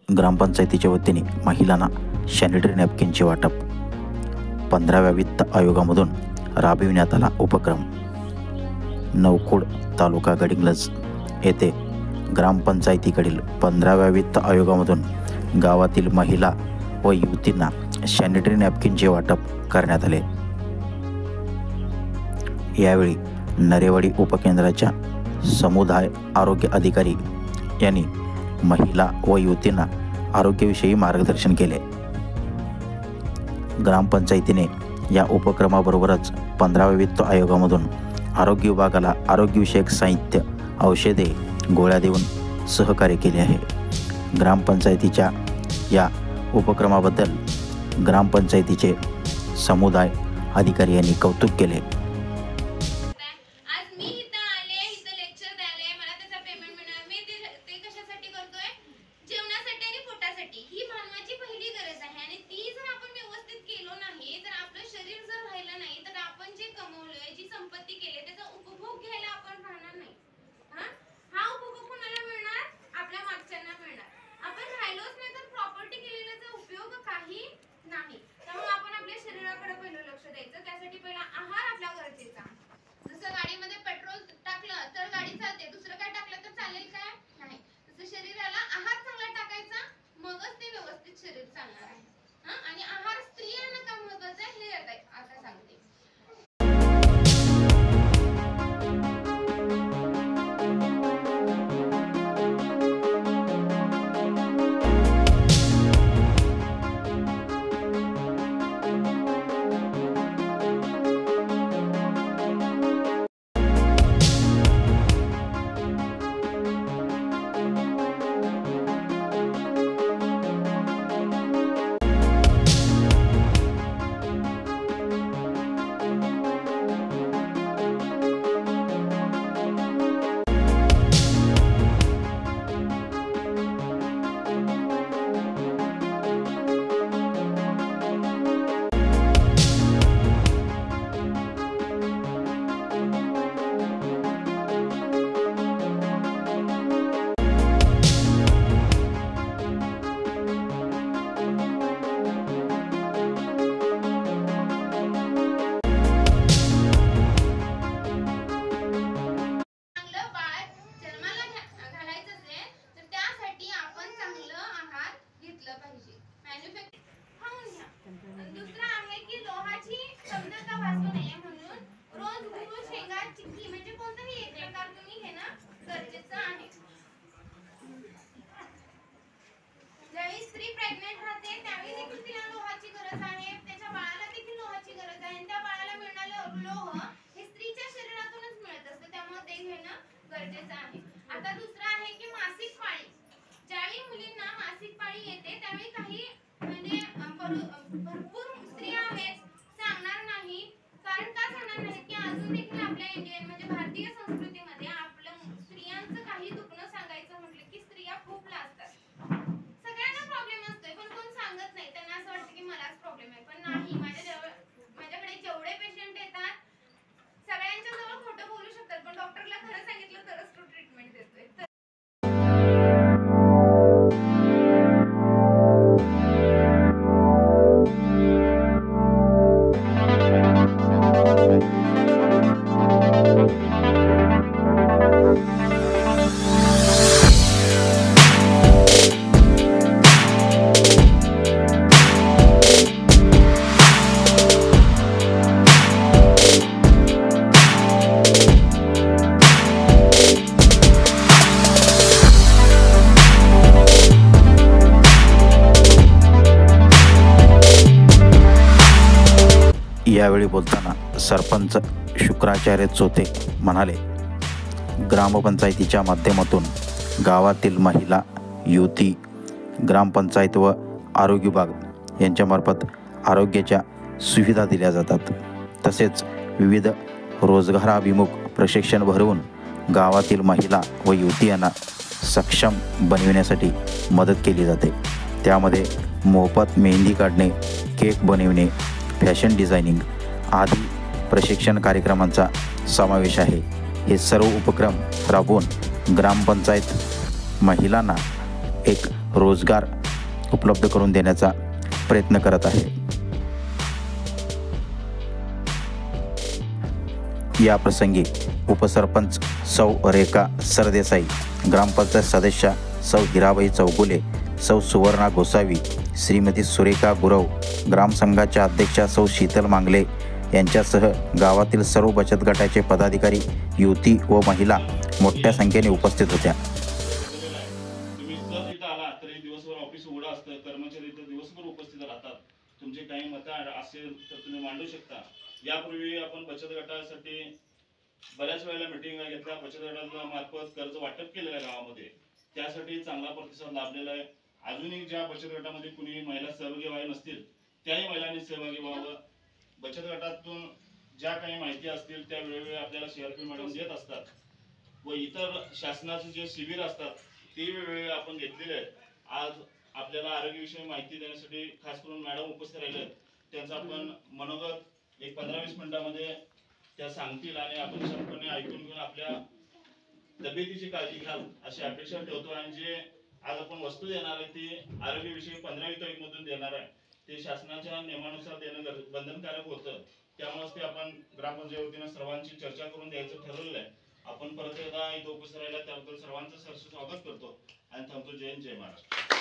ग्रामपंचायतीच्या वतीने महिलांना सॅनिटरी नॅपकिनचे वाटप. 15व्या वित्त आयोगामधून राबविण्यात आला उपक्रम. नवखोड तालुका गडिंग्लज येथे ग्रामपंचायतीकडील 15व्या वित्त आयोगामधून गावातील महिला व युवतींना सॅनिटरी नॅपकिनचे वाटप करण्यात आले. यावेळी नरेवाडी उपकेंद्राच्या समुदाय आरोग्य अधिकारी यांनी महिला व युवतींना आरोग्याविषयी मार्गदर्शन केले. ग्रामपंचायतीने या उपक्रमाबरोबरच 15व्या वित्त आयोगामधून आरोग्य विभागाला आरोग्यविषयक साहित्य, औषधे, गोळ्या देऊन सहकार्य केले आहे. ग्रामपंचायतीच्या या उपक्रमाबद्दल ग्रामपंचायतीचे समुदाय अधिकारी यांनी कौतुक केले. आता दुसरा आहे की मासिक पाळी. ज्यावेळी मुलींना मासिक पाळी येते त्यावेळी काही म्हणजे भरपूर स्त्रिया आहेत सांगणार नाही. कारण का सांगणार नाही की अजून देखील आपल्या इंडियन म्हणजे भारतीय संस्कृतीमध्ये आपलं स्त्रियांचं काही दुखणं सांगायचं म्हटलं की स्त्रिया खूप लाजतात. सगळ्यांना प्रॉब्लेम असतोय पण कोण सांगत नाही. त्यांना असं वाटतं की मलाच प्रॉब्लेम आहे, पण नाही. माझ्याकडे जेवढे पेशंट येतात सगळ्यांच्या जवळ खोटं बोलू शकतात, पण डॉक्टरला खरं सांगितलं तरच तो ट्रीटमेंट देतोय. यावेळी बोलताना सरपंच शुक्राचार्य चोते म्हणाले, ग्रामपंचायतीच्या माध्यमातून गावातील महिला, युवती, ग्रामपंचायत व आरोग्य विभाग यांच्यामार्फत आरोग्याच्या सुविधा दिल्या जातात. तसेच विविध रोजगाराभिमुख प्रशिक्षण भरवून गावातील महिला व युवती यांना सक्षम बनविण्यासाठी मदत केली जाते. त्यामध्ये मोफत मेहंदी काढणे, केक बनविणे, फॅशन डिझायनिंग आदी प्रशिक्षण कार्यक्रमांचा समावेश आहे. हे सर्व उपक्रम राबवून ग्रामपंचायत महिलांना एक रोजगार उपलब्ध करून देण्याचा प्रयत्न करत आहे. या प्रसंगी उपसरपंच सौ रेखा सरदेसाई, ग्रामपंचायत सदस्या सौ हिराबाई चौगुले, सौ सुवर्णा गोसावी, श्रीमती सुरेखा गुरव, ग्रामसंघाच्या अध्यक्षा सौ शीतल मांगले यांच्यासह गावातील सर्व बचत गटाचे पदाधिकारी, युवती व महिला मोठ्या संख्येने उपस्थित होत्या. तुम्ही जर इथं आला तरी दिवसभर ऑफिस उघडं असतं, कर्मचारी इथं दिवसभर उपस्थित राहतात. तुमचे काही मतं असेल तर तुम्ही मांडू शकता. यापूर्वी आपण बचत गटासाठी बऱ्याच वेळेला मिटिंग घेतल्या, बचत गटामार्फत कर्ज वाटप केलेलं आहे गावामध्ये. त्यासाठी चांगला प्रतिसाद लाभलेला आहे. अजूनही ज्या बचत गटामध्ये कुणी महिला सहभागी व्हायला नसतील त्याही महिलांनी सहभागी व्हावं. बचत गटातून ज्या काही माहिती असतील त्या वेळोवेळी आपल्याला CRP मॅडम देत असतात व इतर शासनाचे जे शिबिर असतात ते वेळोवेळी आपण घेतलेले आहेत. आज आपल्याला आरोग्याविषयी माहिती देण्यासाठी खास करून मॅडम उपस्थित राहिले आहेत. त्यांचा आपण मनोगत एक 15-20 मिनिटांमध्ये त्या सांगतील आणि आपण शांतपणे ऐकून घेऊन आपल्या तब्येतीची काळजी घ्याल अशी अपेक्षा ठेवतो. आणि जे आज आपण वस्तू देणार आहे ती आरोग्याविषयी 15वी तारीखमधून देणार आहे. ते शासनाच्या नियमानुसार देणं बंधनकारक होतं. त्यामुळेच ते आपण ग्रामपंचायत वतीनं सर्वांची चर्चा करून द्यायचं ठरवलेलं आहे. आपण परत एकदा इथं उपस्थित राहिला त्याबद्दल सर्वांचं सहर्ष स्वागत करतो आणि थांबतो. जय हिंद, जय महाराष्ट्र.